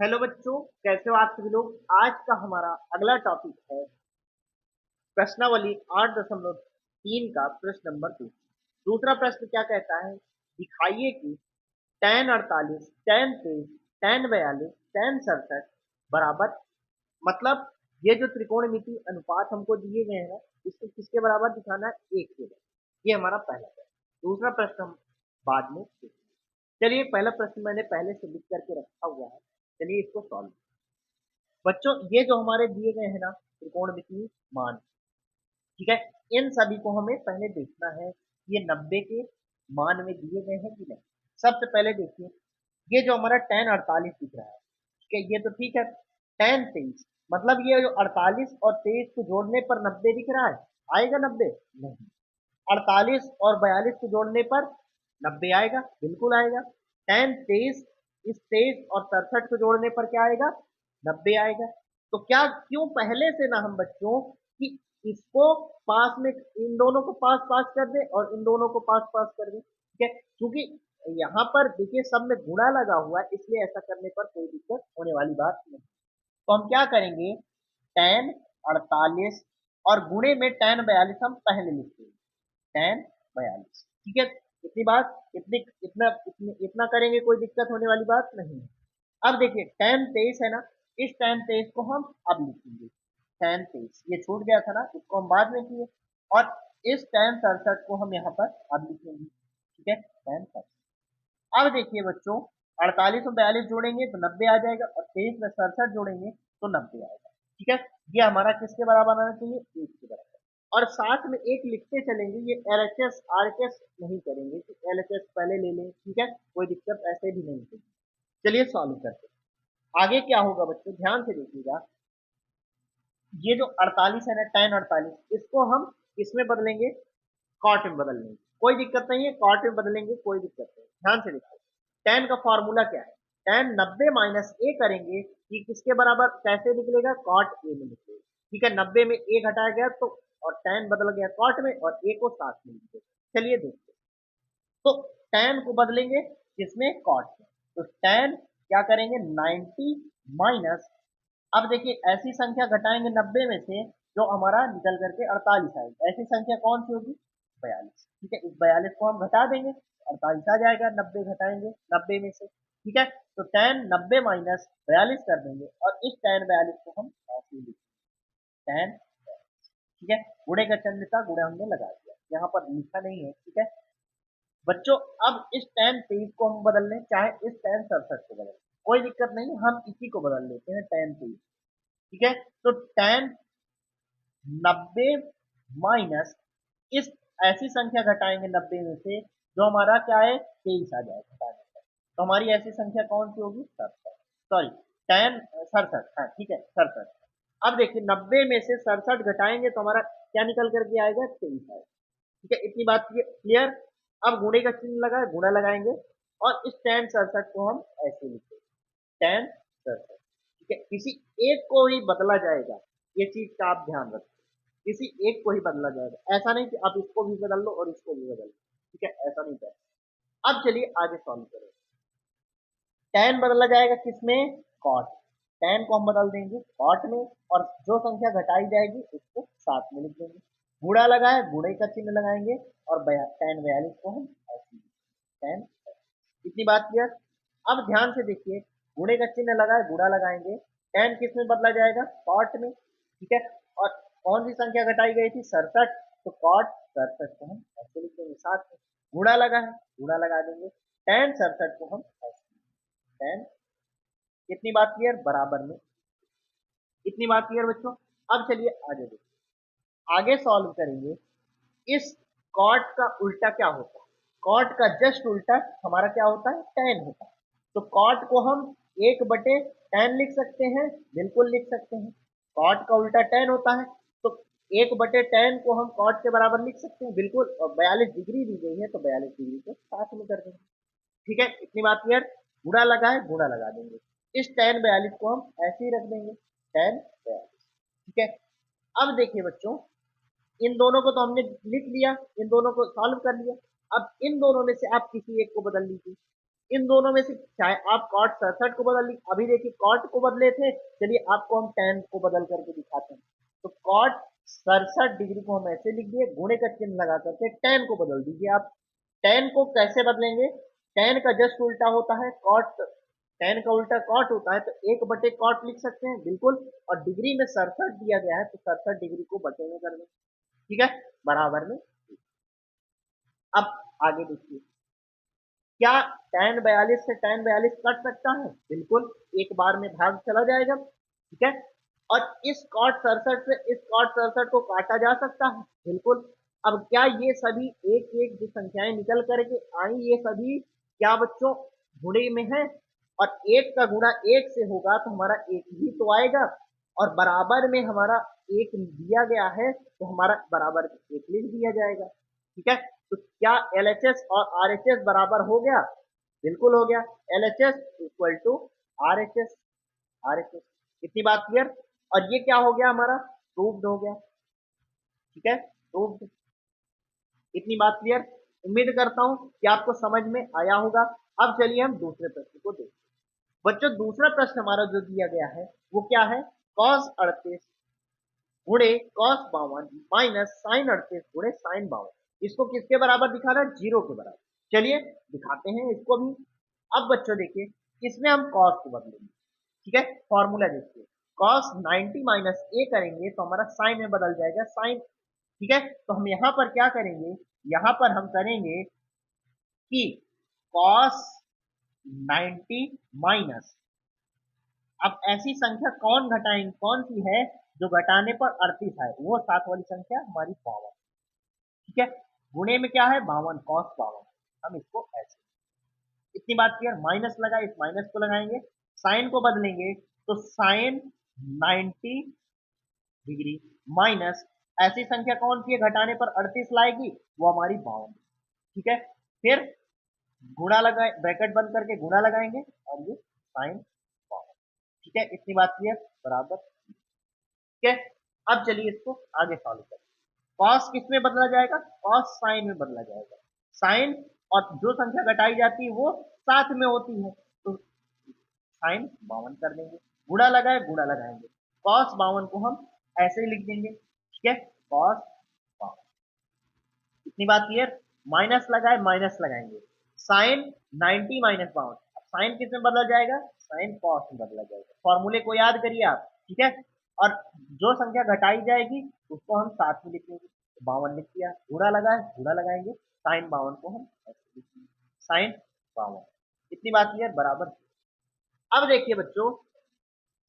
Hello बच्चों, कैसे हो आप सभी लोग। आज का हमारा अगला टॉपिक है प्रश्नावली 8.3 का प्रश्न नंबर 2। दूसरा प्रश्न क्या कहता है, दिखाइए कि tan 48, tan 23, tan 42, tan 67 बराबर, मतलब ये जो त्रिकोणमिति अनुपात हमको दिए गए हैं इसको किसके बराबर दिखाना है, एक के बराबर। ये हमारा पहला प्रश्न। दूसरा प्रश्न हम बाद में देखेंगे। चलिए, पहला प्रश्न मैंने पहले से लिख करके रखा हुआ है, चलिए इसको सॉल्व। बच्चों, ये जो हमारे दिए गए हैं ना त्रिकोणमितीय मान, ठीक है, इन सभी को हमें पहले देखना है कि ये 90 के मान में दिए गए हैं कि नहीं। सबसे पहले देखिए, ये जो हमारा tan 48 दिख रहा है, ठीक है, ये तो ठीक है। tan 23, मतलब ये जो 48 और 23 को जोड़ने पर 90 दिख रहा है, आएगा 90? नहीं। 48 और 42 को जोड़ने पर 90 आएगा, बिल्कुल आएगा। tan 23 इस 23 और 67 को जोड़ने पर क्या आएगा, 90 आएगा। तो क्या, क्यों पहले से ना हम बच्चों कि इसको पास में, इन दोनों को पास पास कर दे और इन दोनों को पास पास कर दे, ठीक है। क्योंकि यहाँ पर देखिए सब में गुणा लगा हुआ है, इसलिए ऐसा करने पर कोई दिक्कत होने वाली बात नहीं। तो हम क्या करेंगे, tan 48 और गुणे में tan 42 हम पहले लिखेंगे, tan 42, ठीक है। इतनी बात, इतना करेंगे, कोई दिक्कत होने वाली बात नहीं है। अब देखिए tan 23 है ना, इस tan 23 को हम अब लिखेंगे, tan 23 ये छूट गया था ना, इसको हम बाद में किए। और इस tan 67 को हम यहाँ पर अब लिखेंगे, ठीक है, tan 67। अब देखिए बच्चों, 48 और 42 जोड़ेंगे तो 90 आ जाएगा, और 23 में 67 जोड़ेंगे तो 90 आएगा, ठीक है। ये हमारा किसके बराबर आना चाहिए, एक के बराबर। और साथ में एक लिखते चलेंगे, ये LHS RHS नहीं करेंगे कि LHS पहले ले लें, ठीक है, कोई दिक्कत ऐसे भी नहीं होगी। चलिए सॉल्व करते हैं। आगे क्या होगा बच्चों, ध्यान से देखिएगा। ये जो 48 है ना, tan 48, इसको हम किसमें बदलेंगे, कॉट में बदल लेंगे, कोई दिक्कत नहीं है, कॉट में बदलेंगे, कोई दिक्कत नहीं। ध्यान से देखिए, tan का फॉर्मूला क्या है, tan 90 माइनस ए करेंगे कि किसके बराबर, कैसे निकलेगा, कॉट ए में निकलेगा, ठीक है। 90 में ए घटाया गया तो, और tan बदल गया कॉट में, और ए को साथ में लिखेगा। चलिए देखते हैं। तो tan को बदलेंगे किसमें, कॉट में। तो tan क्या करेंगे, 90 माइनस, अब देखिए ऐसी संख्या घटाएंगे 90 में से जो हमारा निकल करके 48 आएगी। ऐसी संख्या कौन सी होगी, 42, ठीक है। इस 42 को हम घटा देंगे, 48 आ जाएगा, 90 घटाएंगे 90 में से, ठीक है। तो tan 90 माइनस 42 कर देंगे, और इस tan 42 को हम ऐसे ही लिखेंगे, tan, ठीक है। गुणे का चिन्ह था, गुणे हमने लगा दिया, यहाँ पर लिखा नहीं है, ठीक है बच्चों। अब इस tan 23 को हम बदल लें, चाहे इस tan 67 को बदल लें, कोई दिक्कत नहीं, हम इसी को बदल लेते हैं, tan 23, ठीक है। तो tan 90 माइनस इस, ऐसी संख्या घटाएंगे 90 में से जो हमारा क्या है, 23 आ जाएगा घटाने पर। तो हमारी ऐसी संख्या कौन सी होगी, 67, सॉरी, tan 67, हाँ ठीक है 67। अब देखिए 90 में से 67 घटाएंगे तो हमारा क्या निकल करके आएगा, 23 आएगा, ठीक है। इतनी बात क्लियर। अब गुणे का चिन्ह लगा है, गुणा लगाएंगे, और इस tan 67 को हम ऐसे लिखेंगे, tan 67, ठीक है। किसी एक को ही बदला जाएगा, ये चीज का आप ध्यान रखें, किसी एक को ही बदला जाएगा, ऐसा नहीं कि आप इसको भी बदल लो और इसको भी बदल लो, ठीक है, ऐसा नहीं करना। अब चलिए आगे सॉल्व करें। tan बदला जाएगा किसमें, कॉट, tan को हम बदल देंगे कॉट में, और जो संख्या घटाई जाएगी उसको साथ में लिख देंगे। गुणा लगाए, गुणे का चिन्ह लगाएंगे, और tan 42 को हम ऐसे tan, इतनी बात क्लियर। अब ध्यान से देखिए, गुणे का चिन्ह लगाए, गुणा लगाएंगे, tan किस में बदला जाएगा, कॉट में, ठीक है। और कौन सी संख्या घटाई गई थी, 67, तो कॉट 67 को हम ऐसे लिख देंगे साथ में। गुणा लगा है, गुणा लगा देंगे, tan 67 को हम ऐसे, tan, इतनी बात क्लियर, बराबर में, इतनी बात क्लियर बच्चों। अब चलिए आगे देखिए, आगे सॉल्व करेंगे। इस कॉट का उल्टा क्या होता है, कॉट का जस्ट उल्टा हमारा क्या होता है, tan होता है। तो कॉट को हम 1/tan लिख सकते हैं, बिल्कुल लिख सकते हैं। कॉट का उल्टा tan होता है, तो 1/tan को हम कॉट के बराबर लिख सकते हैं, बिल्कुल। और 42 डिग्री दी गई है तो 42 डिग्री को साथ में कर देंगे, ठीक है, इतनी बात क्लियर। गुणा लगाए, गुणा लगा देंगे, इस tan 42 को हम ऐसे ही रख देंगे, tan 42, ठीक है। अब देखिए बच्चों, इन दोनों को तो हमने लिख लिया, इन दोनों को सॉल्व कर लिया। अब इन दोनों में से आप किसी एक को बदल लीजिए, इन दोनों में से चाहे आप cot 67 को बदल ली, अभी देखिए cot को बदले थे, चलिए आपको हम tan को बदल करके दिखाते हैं। तो cot 67 डिग्री को हम ऐसे लिख दिए, गुणे का चिन्ह लगा करके tan को बदल दीजिए आप। tan को कैसे बदलेंगे? tan का जस्ट उल्टा होता है cot, tan का उल्टा cot होता है, तो 1/cot लिख सकते हैं बिल्कुल। और डिग्री में 67 दिया गया है, तो 67 डिग्री को बटे में कर दें, ठीक है, बराबर में। अब आगे देखिए, क्या tan 42 से tan 42 कट सकता है? बिल्कुल, एक बार में भाग चला जाएगा, ठीक है। और इस cot 67 से इस cot 67 को काटा जा सकता है, बिल्कुल। अब क्या ये सभी एक एक जो संख्याएं निकल करके आई, ये सभी क्या बच्चों गुणे में है? और एक का गुणा एक से होगा तो हमारा एक ही तो आएगा, और बराबर में हमारा एक दिया गया है तो हमारा बराबर एक लिख दिया जाएगा, ठीक है। तो क्या LHS और RHS बराबर हो गया? बिल्कुल हो गया, LHS equal to RHS, RHS। इतनी बात क्लियर? और ये क्या हो गया हमारा? प्रूव्ड हो गया, ठीक है, प्रूव्ड। इतनी बात क्लियर? उम्मीद करता हूं कि आपको समझ में आया होगा। अब चलिए हम दूसरे प्रश्न को देखते हैं। बच्चों दूसरा प्रश्न हमारा जो दिया गया है वो क्या है? cos 38 गुणे cos 52 माइनस sin 38 गुणे sin 52, इसको किसके बराबर दिखा रहा है? 0 के बराबर। चलिए दिखाते हैं इसको भी। अब बच्चों देखिए, इसमें हम cos को बदलेंगे, ठीक है। फॉर्मूला देखिए, cos 90 माइनस a करेंगे तो हमारा sin में बदल जाएगा sin, ठीक है। तो हम यहाँ पर क्या करेंगे? यहाँ पर हम करेंगे कि cos 90 माइनस, अब ऐसी संख्या कौन घटाएंगे, कौन सी है जो घटाने पर 38 आए? वो साथ वाली संख्या हमारी 52, ठीक है। गुणे में क्या है? 52, cos 52, हम इसको ऐसे, इतनी बात क्लियर? माइनस लगा, इस माइनस को लगाएंगे, साइन को बदलेंगे तो साइन 90 डिग्री माइनस, ऐसी संख्या कौन सी है घटाने पर 38 लाएगी? वो हमारी 52, ठीक है। फिर गुणा लगाए, ब्रैकेट बंद करके गुणा लगाएंगे और ये साइन 52, ठीक है। इतनी बात क्लियर? बराबर, ठीक है। अब चलिए इसको आगे सॉल्व करें। कॉस किस में बदला जाएगा? कॉस साइन में बदला जाएगा। साइन और जो संख्या घटाई जाती है वो साथ में होती है, तो साइन 52 कर देंगे, गुणा लगाए गुणा लगाएंगे, कॉस 52 को हम ऐसे ही लिख देंगे, ठीक है, कॉस 52। इतनी बात क्लियर? माइनस लगाए माइनस लगाएंगे, साइन 90 माइनस 52, अब साइन किस में बदला जाएगा? साइन कॉस में बदला जाएगा। फॉर्मूले को याद करिए आप, ठीक है। और जो संख्या घटाई जाएगी उसको हम साथ में लिखेंगे, 52 लिख दिया, गुणा लगाए गुणा लगाएंगे, साइन 52 को हम ऐसे लिखेंगे, साइन 52। इतनी बात क्लियर? बराबर। अब देखिए बच्चों,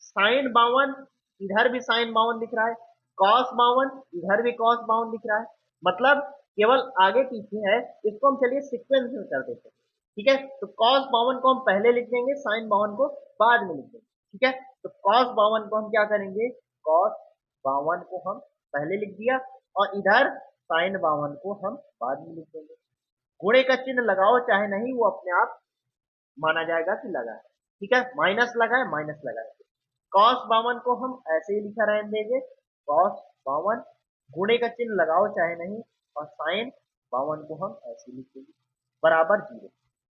साइन 52 इधर भी साइन 52 दिख रहा है, कॉस 52 इधर भी कॉस 52 दिख रहा है, मतलब केवल आगे पीछे है। इसको हम चलिए सीक्वेंस में कर देते हैं, ठीक है। तो कॉस 52 को हम पहले लिख देंगे, साइन 52 को बाद में लिख देंगे, ठीक है। तो कॉस 52 को हम क्या करेंगे? कॉस 52 को हम पहले लिख दिया और इधर साइन 52 को हम बाद में लिख देंगे। गुणे का चिन्ह लगाओ चाहे नहीं, वो अपने आप माना जाएगा कि लगा है, ठीक है। माइनस लगा है माइनस लगाए, कॉस 52 को हम ऐसे ही लिखा रहने देंगे, कॉस 52, गुणे का चिन्ह लगाओ चाहे नहीं, और साइन 52 को हम ऐसे लिख देंगे, बराबर 0।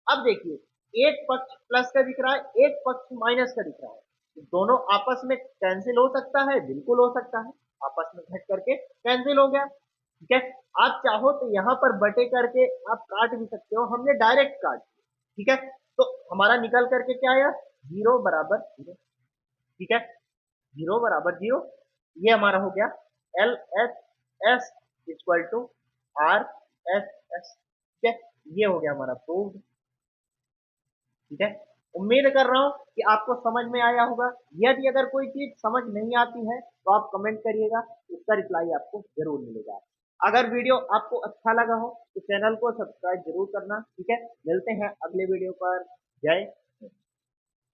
अब देखिए, एक पक्ष प्लस का दिख रहा है, एक पक्ष माइनस का दिख रहा है, तो दोनों आपस में कैंसिल हो सकता है? बिल्कुल हो सकता है, आपस में घट करके कैंसिल हो गया, ठीक है। आप चाहो तो यहाँ पर बटे करके आप काट भी सकते हो, हमने डायरेक्ट काट, ठीक है। तो हमारा निकल करके क्या आया? 0 बराबर 0, ठीक है, 0 बराबर 0। ये हमारा हो गया LHS इक्वल टू RHS, ठीक है। ये हो गया हमारा प्रूव्ड, ठीक है। उम्मीद कर रहा हूं कि आपको समझ में आया होगा। यदि अगर कोई चीज समझ नहीं आती है तो आप कमेंट करिएगा, उसका रिप्लाई आपको जरूर मिलेगा। अगर वीडियो आपको अच्छा लगा हो तो चैनल को सब्सक्राइब जरूर करना, ठीक है। मिलते हैं अगले वीडियो पर। जय